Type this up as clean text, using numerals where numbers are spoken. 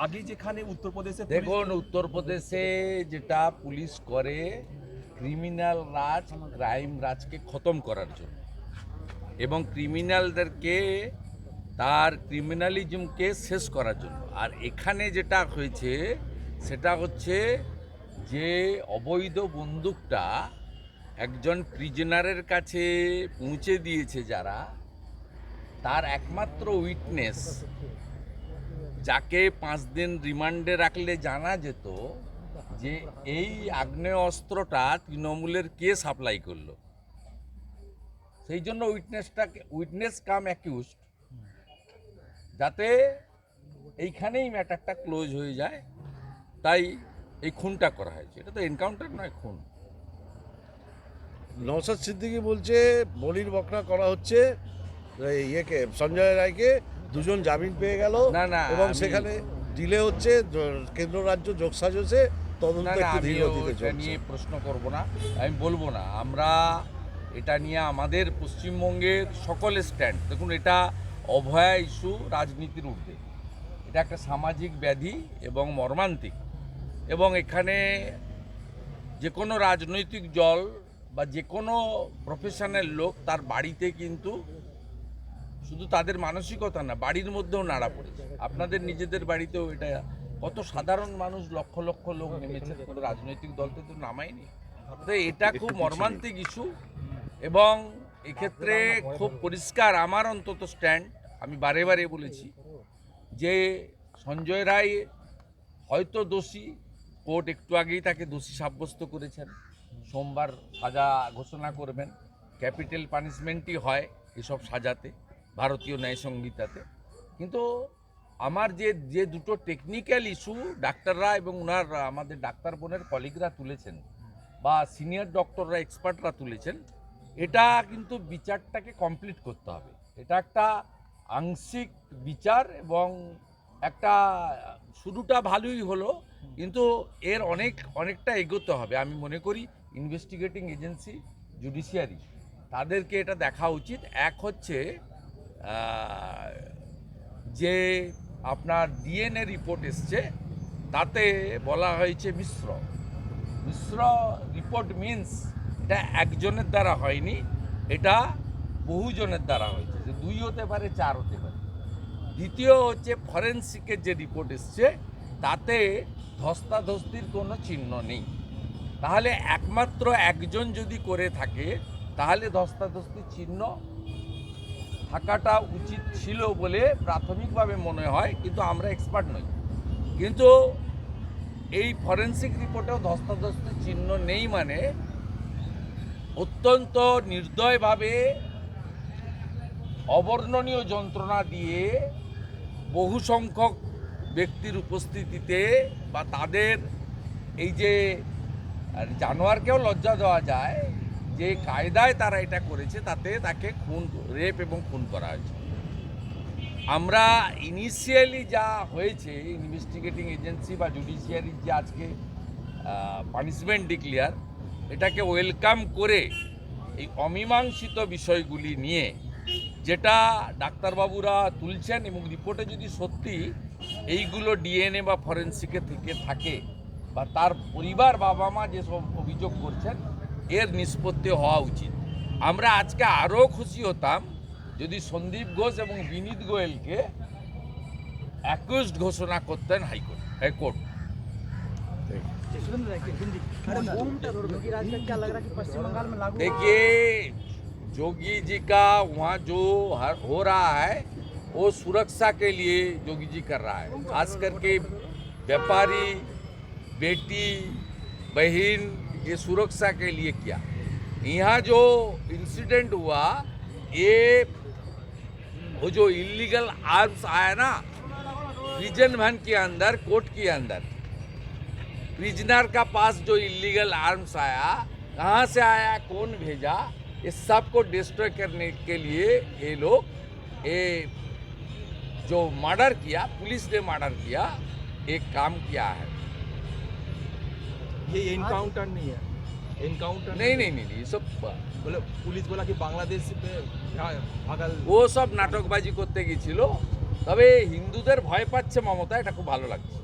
আগে যেখানে উত্তরপ্রদেশে দেখুন, উত্তরপ্রদেশে যেটা পুলিশ করে ক্রিমিনাল রাজ, ক্রাইম রাজকে খতম করার জন্য এবং ক্রিমিনালদেরকে তার ক্রিমিনালিজমকে শেষ করার জন্য। আর এখানে যেটা হয়েছে সেটা হচ্ছে যে অবৈধ বন্দুকটা একজন প্রিজনারের কাছে পৌঁছে দিয়েছে যারা, তার একমাত্র উইটনেস যাকে 5 দিন রিমান্ডে রাখলে জানা যেত যে এই আগ্নেয়াস্ত্রটা তৃণমূলের কে সাপ্লাই করলো, সেই জন্য উইটনেস কাম অ্যাকিউজড, যাতে এইখানেই ম্যাটারটা ক্লোজ হয়ে যায়, তাই এই খুনটা করা হয়েছে। এটা তো এনকাউন্টার নয়, খুন। নওশাদ সিদ্দিকী বলছে বলির বকরা করা হচ্ছে ইয়েকে, সঞ্জয় রায়কে, দুজন জামিন পেয়ে গেল না, না, এবং আমি- সেখানে ডিলে হচ্ছে, কেন্দ্র রাজ্য যোগসাজশে তদন্ত না, একটু আমি ধীর গতিতে এটা চলছে। নিয়ে প্রশ্ন করব না, আমি বলবো না। আমরা এটা নিয়ে আমাদের পশ্চিমবঙ্গের সকলের স্ট্যান্ড, দেখুন, এটা অভয়া ইস্যু রাজনীতির ঊর্ধ্বে, এটা একটা সামাজিক ব্যাধি এবং মর্মান্তিক, এবং এখানে যে কোনো রাজনৈতিক দল বা যে কোনো প্রফেশনাল লোক তার বাড়িতে কিন্তু শুধু তাদের মানসিকতা না, বাড়ির মধ্যেও নাড়া পড়েছে। আপনাদের নিজেদের বাড়িতেও এটা, কত সাধারণ মানুষ, লক্ষ লক্ষ লোক নেমেছে, কোনো রাজনৈতিক দলতে তো নামায়নি। তো এটা খুব মর্মান্তিক ইস্যু, এবং এক্ষেত্রে খুব পরিষ্কার আমার অন্তত স্ট্যান্ড, আমি বারে বারে বলেছি যে সঞ্জয় রায় হয়তো দোষী, কোর্ট একটু আগেই তাকে দোষী সাব্যস্ত করেছেন, সোমবার সাজা ঘোষণা করবেন, ক্যাপিটাল পানিশমেন্টই হয় এসব সাজাতে ভারতীয় ন্যায় সংহিতাতে। কিন্তু আমার যে দুটো টেকনিক্যাল ইস্যু ডাক্তাররা এবং ওনার আমাদের ডাক্তার বোনের কলিগরা তুলেছেন বা সিনিয়র ডক্টররা, এক্সপার্টরা তুলেছেন, এটা কিন্তু বিচারটাকে কমপ্লিট করতে হবে। এটা একটা আংশিক বিচার এবং একটা শুরুটা ভালোই হলো, কিন্তু এর অনেকটা এগোতে হবে। আমি মনে করি ইনভেস্টিগেটিং এজেন্সি, জুডিশিয়ারি, তাদেরকে এটা দেখা উচিত। এক হচ্ছে যে আপনার ডিএনএ রিপোর্ট এসছে, তাতে বলা হয়েছে মিশ্র রিপোর্ট, মিন্স এটা একজনের দ্বারা হয়নি, এটা বহুজনের দ্বারা হয়েছে, যে 2 হতে পারে, 4 হতে পারে। দ্বিতীয় হচ্ছে ফরেনসিকের যে রিপোর্ট এসছে, তাতে ধস্তাধস্তির কোনো চিহ্ন নেই। তাহলে একমাত্র একজন যদি করে থাকে, তাহলে ধস্তাধস্তির চিহ্ন থাকাটা উচিত ছিল বলে প্রাথমিকভাবে মনে হয়, কিন্তু আমরা এক্সপার্ট নই। কিন্তু এই ফরেনসিক রিপোর্টেও ধস্তাধস্তির চিহ্ন নেই, মানে অত্যন্ত নির্দয়ভাবে অবর্ণনীয় যন্ত্রণা দিয়ে বহু সংখ্যক ব্যক্তির উপস্থিতিতে, বা তাদের এই যে জানোয়ারকেও লজ্জা দেওয়া যায় যে কায়দায় তারা এটা করেছে, তাতে তাকে রেপ এবং খুন করা হয়েছে। আমরা ইনিশিয়ালি যা হয়েছে, ইনভেস্টিগেটিং এজেন্সি বা জুডিশিয়ারির যে আজকে পানিশমেন্ট ডিক্লেয়ার, এটাকে ওয়েলকাম করে এই অমীমাংসিত বিষয়গুলি নিয়ে যেটা ডাক্তারবাবুরা তুলছেন, এবং রিপোর্টে যদি সত্যি এইগুলো ডিএনএ বা ফরেনসিকে থেকে থাকে, বা তার পরিবার, বাবা মা যেসব অভিযোগ করছেন, এর নিষ্পত্তি হওয়া উচিত। আমরা আজকে আরও খুশি হতাম যদি সন্দীপ ঘোষ এবং বিনীত গোয়েলকে অ্যাকিউজড ঘোষণা করতেন হাইকোর্ট। देखिए, जोगी जी का वहाँ जो हो रहा है, वो सुरक्षा के लिए जोगी जी कर रहा है, खास करके व्यापारी, बेटी, बहन, ये सुरक्षा के लिए किया। यहाँ जो इंसिडेंट हुआ, ये वो जो इलीगल आर्म्स आया ना प्रिजन वैन के अंदर, कोर्ट के अंदर, प्रिजनर का पास जो इलीगल आर्म्स आया, कहाँ से आया, कौन भेजा, इस सब को डिस्ट्रॉय करने के लिए ये लोग ये जो मर्डर किया, पुलिस ने मर्डर किया, एक काम किया है। ये एनकाउंटर नहीं है, एनकाउंटर नहीं, ये सब बोले पुलिस बोला कि बांग्लादेश पे भागल। ও সব নাটকবাজি করতে গিয়েছিল, তবে হিন্দুদের ভয় পাচ্ছে মমতা, এটা খুব ভালো লাগছে।